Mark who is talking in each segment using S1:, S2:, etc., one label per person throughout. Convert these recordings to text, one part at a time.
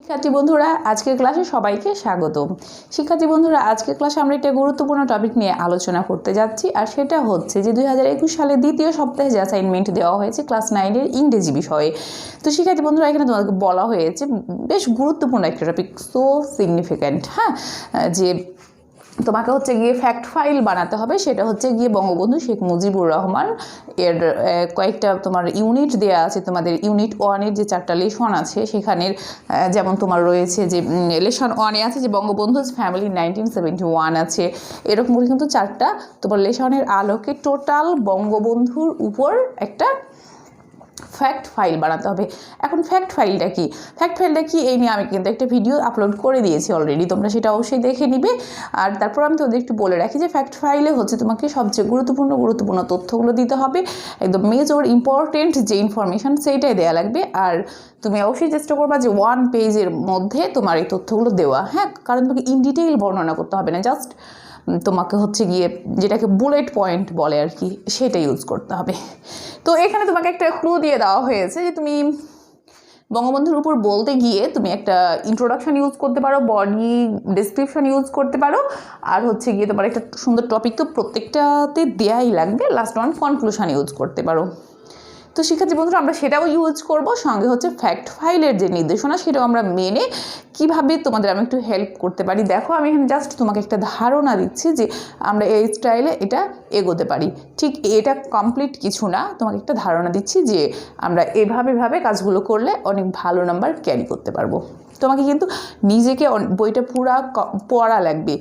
S1: শিক্ষার্থী বন্ধুরা আজকের ক্লাসে সবাইকে স্বাগতম। শিক্ষার্থী বন্ধুরা আজকের ক্লাসে আমরা একটা গুরুত্বপূর্ণ টপিক নিয়ে আলোচনা করতে যাচ্ছি, আর সেটা হচ্ছে যে 2021 সালের দ্বিতীয় সপ্তাহে যে অ্যাসাইনমেন্ট দেওয়া হয়েছে ক্লাস 9-এর ইংরেজি বিষয়ে। তো শিক্ষার্থী বন্ধুরা এখানে তোমাদেরকে বলা হয়েছে বেশ গুরুত্বপূর্ণ একটা টপিক, সো সিগনিফিক্যান্ট, যে তোমাকে হচ্ছে গিয়ে ফ্যাক্ট ফাইল বানাতে হবে। সেটা হচ্ছে গিয়ে বঙ্গবন্ধু শেখ মুজিবুর রহমান এর কয়েকটা তোমার ইউনিট দেওয়া আছে। তোমাদের ইউনিট 1-এর যে 4টা লেসন আছে সেখানের যেমন তোমার রয়েছে যে লেসন 1-এ আছে যে বঙ্গবন্ধু's ফ্যামিলি 1971 আছে, এরকম করে কিন্তু 4টা তোমার লেসনের আলোকে টোটাল বঙ্গবন্ধুর উপর একটা ফ্যাক্ট ফাইল বানাতে হবে। এখন ফ্যাক্ট ফাইলটা কি এই নিয়ে আমি কিন্তু একটা ভিডিও আপলোড করে দিয়েছি অলরেডি, তোমরা সেটা অবশ্যই দেখে নিবে। আর তারপর আমি তোমাদের একটু বলে রাখি যে ফ্যাক্ট ফাইলে হচ্ছে তোমাকে সবচেয়ে গুরুত্বপূর্ণ তথ্যগুলো দিতে হবে, একদম মেজর ইম্পর্টেন্ট যে ইনফরমেশান সেইটাই দেওয়া লাগবে। আর তুমি অবশ্যই চেষ্টা করবা যে 1 পেজের মধ্যে তোমার এই তথ্যগুলো দেওয়া, কারণ তোমাকে ইন ডিটেইল বর্ণনা করতে হবে না, জাস্ট তোমাকে হচ্ছে গিয়ে যেটাকে বুলেট পয়েন্ট বলে আর কি, সেটা ইউজ করতে হবে। তো এখানে তোমাকে একটা ক্লু দিয়ে দেওয়া হয়েছে যে তুমি বঙ্গবন্ধুর উপর বলতে গিয়ে তুমি একটা ইন্ট্রোডাকশন ইউজ করতে পারো, বডি ডেসক্রিপশন ইউজ করতে পারো, আর হচ্ছে গিয়ে তোমার একটা সুন্দর টপিক তো প্রত্যেকটাতে দেয়াই লাগবে, লাস্ট ওয়ান কনক্লুশন ইউজ করতে পারো। তো শিক্ষার্থী বন্ধুরা আমরা সেটাও ইউজ করব, সঙ্গে হচ্ছে ফ্যাক্ট ফাইলের যে নির্দেশনা সেটাও আমরা মেনে কিভাবে তোমাদের আমি একটু হেল্প করতে পারি। দেখো আমি এখানে জাস্ট তোমাকে একটা ধারণা দিচ্ছি যে আমরা এই স্টাইলে এটা এগোতে পারি। ঠিক এটা কমপ্লিট কিছু না, তোমাকে একটা ধারণা দিচ্ছি যে আমরা এভাবে কাজগুলো করলে অনেক ভালো নাম্বার ক্যারি করতে পারবো। তোমাকে কিন্তু নিজেকে বইটা পুরা পড়া লাগবে।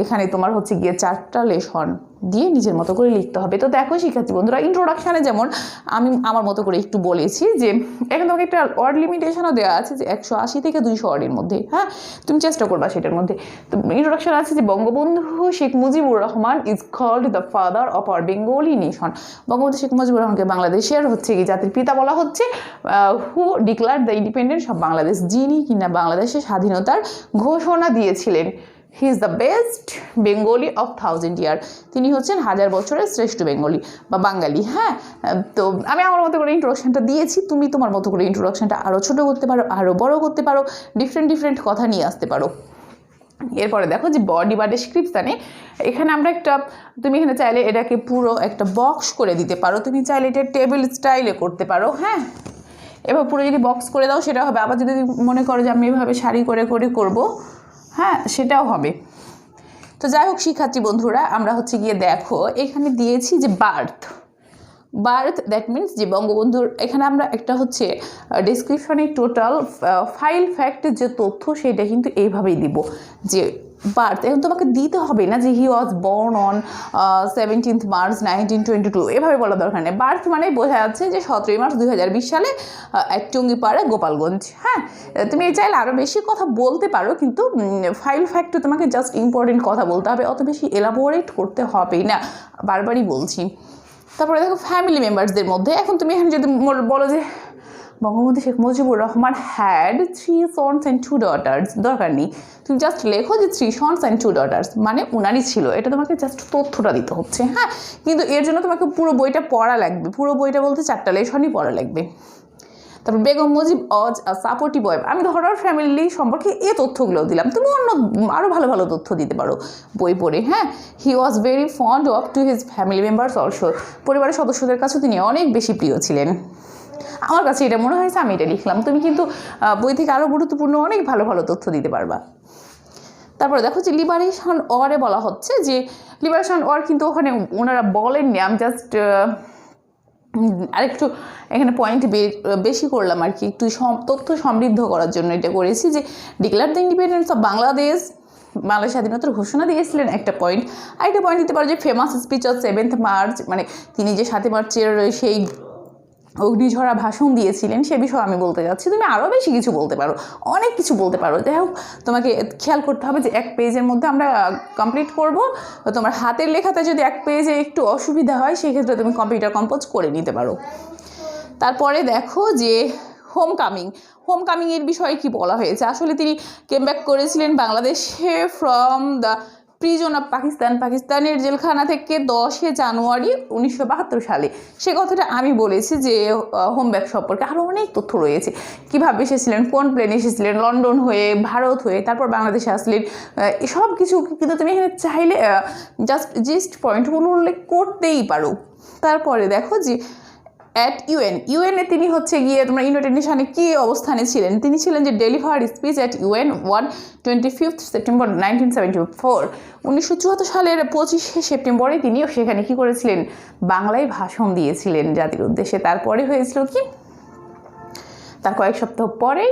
S1: এখানে তোমার হচ্ছে গিয়ে 4টা লেসন দিয়ে নিজের মতো করে লিখতে হবে। তো দেখো শিক্ষার্থী বন্ধুরা ইন্ট্রোডাকশানে যেমন আমি আমার মতো করে একটু বলেছি যে এখানে তোমাকে একটা ওয়ার্ড লিমিটেশনও দেওয়া আছে যে 180 থেকে 200 ওয়ার্ডের মধ্যে, তুমি চেষ্টা করবা সেটার মধ্যে। তো ইন্ট্রোডাকশন আছে যে Bangabandhu Sheikh Mujibur Rahman is called the father of our Bengali nation. Bangabandhu Sheikh Mujibur রহমানকে বাংলাদেশের হচ্ছে কি জাতির পিতা বলা হচ্ছে, who declared the independence of Bangladesh, যিনি কিনা বাংলাদেশের স্বাধীনতার ঘোষণা দিয়েছিলেন। He is the best Bengali of 1000 year, তিনি হচ্ছেন 1000 বছরের শ্রেষ্ঠ বেঙ্গলি বা বাঙালি। তো আমি আমার মতো করে ইন্ট্রোডাকশানটা দিয়েছি, তুমি তোমার মতো করে ইন্ট্রোডাকশানটা আরও ছোটো করতে পারো, আরও বড় করতে পারো, ডিফারেন্ট কথা নিয়ে আসতে পারো। এরপরে দেখো যে বডি বা ডেসক্রিপশানে এখানে আমরা তুমি এখানে চাইলে এটাকে পুরো একটা বক্স করে দিতে পারো, তুমি চাইলে এটা টেবিল স্টাইলে করতে পারো। এবার পুরো যদি বক্স করে দাও সেটা হবে, আবার যদি মনে করো যে আমি এভাবে সারি করে করবো, সেটাও হবে। তো যাই হোক শিক্ষার্থী বন্ধুরা আমরা হচ্ছে গিয়ে দেখো এখানে দিয়েছি যে বার্থ, দ্যাট মিনস যে বঙ্গবন্ধুর এখানে আমরা একটা হচ্ছে ডেসক্রিপশনে টোটাল ফাইল ফ্যাক্টের যে তথ্য সেটা কিন্তু এইভাবেই দিব যে বার্থ। এখন তোমাকে দিতে হবে না যে হি ওয়াজ বর্ন অন 17 মার্চ 1922, এভাবে বলা দরকার নেই। বার্থ মানে বোঝা যাচ্ছে যে 17 মার্চ 2020 সালে টঙ্গিপাড়া গোপালগঞ্জ। তুমি চাইলে আরও বেশি কথা বলতে পারো, কিন্তু ফাইল ফ্যাক্টে তোমাকে জাস্ট ইম্পর্টেন্ট কথা বলতে হবে, অত বেশি এলাবোরেট করতে হবেই না, বারবারই বলছি। তারপরে দেখো ফ্যামিলি মেম্বার্সদের মধ্যে এখন তুমি এখানে যদি বলো যে Bangabandhu Sheikh Mujibur Rahman had 3 sons and 2 daughters, দরকার নেই, তুমি জাস্ট লেখো যে 3 sons and 2 daughters, মানে উনারই ছিল, এটা তোমাকে জাস্ট তথ্যটা দিতে হচ্ছে। কিন্তু এর জন্য তোমাকে পুরো বইটা পড়া লাগবে, পুরো বইটা বলতে 4টা লেসনই পড়া লাগবে। তারপর বেগম মুজিব ওয়াজ আ সাপোর্টিভ ওয়াইফ, আমি ধরার ফ্যামিলি সম্পর্কে এই তথ্যগুলো দিলাম, তুমি অন্য আরও ভালো তথ্য দিতে পারো বই পড়ে। He was very fond of to his family members also, পরিবারের সদস্যদের কাছে তিনি অনেক বেশি প্রিয় ছিলেন। আমার কাছে এটা মনে হয়েছে আমি এটা লিখলাম, তুমি কিন্তু বই থেকে আরও গুরুত্বপূর্ণ অনেক ভালো তথ্য দিতে পারবা। তারপরে দেখো যে লিবারেশন ওয়ারে বলা হচ্ছে যে লিবারেশন ওয়ার কিন্তু ওখানে ওনারা বলেননি, আমি জাস্ট আরেকটু এখানে পয়েন্ট বেশি করলাম আর কি, একটু তথ্য সমৃদ্ধ করার জন্য এটা করেছি যে declare the independence of Bangladesh, Bangladesh স্বাধীনতার ঘোষণা দিয়েছিলেন একটা পয়েন্ট। আরেকটা পয়েন্ট দিতে পারো যে ফেমাস স্পিচ অফ 7 মার্চ, মানে তিনি যে 7 মার্চের সেই অগ্নিঝরা ভাষণ দিয়েছিলেন সে বিষয়ে আমি বলতে যাচ্ছি। তুমি আরও বেশি কিছু বলতে পারো, অনেক কিছু বলতে পারো। যাই হোক তোমাকে খেয়াল করতে হবে যে 1 পেজের মধ্যে আমরা কমপ্লিট করব। তোমার হাতের লেখাতে যদি 1 পেজে একটু অসুবিধা হয় সেক্ষেত্রে তুমি কম্পিউটার কম্পোজ করে নিতে পারো। তারপরে দেখো যে হোমকামিংয়ের বিষয়ে কি বলা হয়েছে। আসলে তিনি কেম ব্যাক করেছিলেন বাংলাদেশে from the prison of Pakistan, পাকিস্তানের জেলখানা থেকে 10 জানুয়ারি 1972 সালে। সে কথাটা আমি বলেছি যে হোমব্যাক সম্পর্কে আরও অনেক তথ্য রয়েছে, কীভাবে এসেছিলেন, কোন প্লেনে এসেছিলেন, লন্ডন হয়ে, ভারত হয়ে, তারপর বাংলাদেশে আসলেন, সব কিছু কিন্তু তুমি এখানে চাইলে জাস্ট পয়েন্টগুলো উল্লেখ করতেই পারো। তারপরে দেখো যে অ্যাট ইউএনে তিনি হচ্ছে গিয়ে তোমরা ইউনাইটেড নেশনে কী অবস্থানে ছিলেন, তিনি ছিলেন যে delivered speech at UN 25 September 1974। 1974 সালের 25 সেপ্টেম্বরে তিনিও সেখানে কী করেছিলেন, বাংলায় ভাষণ দিয়েছিলেন জাতির উদ্দেশ্যে। তারপরে হয়েছিল কি, তার কয়েক সপ্তাহ পরেই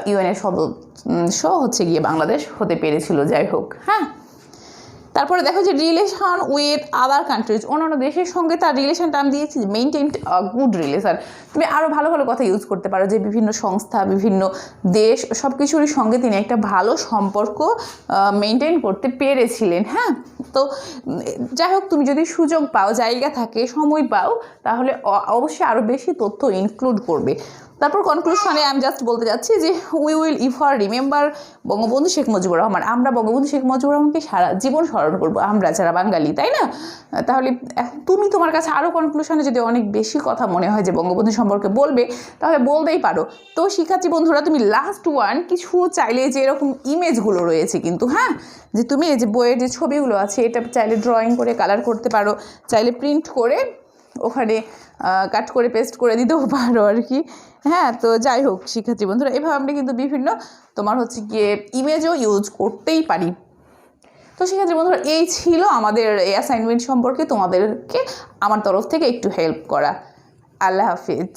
S1: ইউএনের সদস্য হচ্ছে গিয়ে বাংলাদেশ হতে পেরেছিল। যাই হোক, হ্যাঁ। তারপরে দেখো যে রিলেশন উইথ আদার কান্ট্রিজ, অন্যান্য দেশের সঙ্গে তার রিলেশনটা আমি দিয়েছি মেইনটেইন গুড রিলেশন। তুমি আরও ভালো ভালো কথা ইউজ করতে পারো, যে বিভিন্ন সংস্থা, বিভিন্ন দেশ, সব কিছুরই সঙ্গে তিনি একটা ভালো সম্পর্ক মেইনটেইন করতে পেরেছিলেন। হ্যাঁ, তো যাই হোক, তুমি যদি সুযোগ পাও, জায়গা থাকে, সময় পাও, তাহলে অবশ্যই আরও বেশি তথ্য ইনক্লুড করবে। তারপর কনক্লুশনে আমি জাস্ট বলতে যাচ্ছি যে we will ever remember Bangabandhu Sheikh Mujibur Rahman. আমরা বঙ্গবন্ধু শেখ মুজিবুর রহমানকে সারা জীবন স্মরণ করবো, আমরা যারা বাঙালি, তাই না? তাহলে তুমি তোমার কাছে আরও কনক্লুশনে যদি অনেক বেশি কথা মনে হয় যে বঙ্গবন্ধু সম্পর্কে বলবে, তাহলে বলতেই পারো। তো শিক্ষার্থী বন্ধুরা, তুমি লাস্ট ওয়ান কিছু চাইলে যে এরকম ইমেজগুলো রয়েছে কিন্তু, হ্যাঁ, যে তুমি এই যে বইয়ের যে ছবিগুলো আছে, এটা চাইলে ড্রয়িং করে কালার করতে পারো, চাইলে প্রিন্ট করে ওখানে কাট করে পেস্ট করে দিতেও পারো আর কি। হ্যাঁ, তো যাই হোক শিক্ষার্থী বন্ধুরা, এভাবে আমরা কিন্তু বিভিন্ন তোমার হচ্ছে গিয়ে ইমেজও ইউজ করতেই পারি। তো শিক্ষার্থী বন্ধুরা, এই ছিল আমাদের এই অ্যাসাইনমেন্ট সম্পর্কে তোমাদেরকে আমার তরফ থেকে একটু হেল্প করা। আল্লাহ হাফিজ।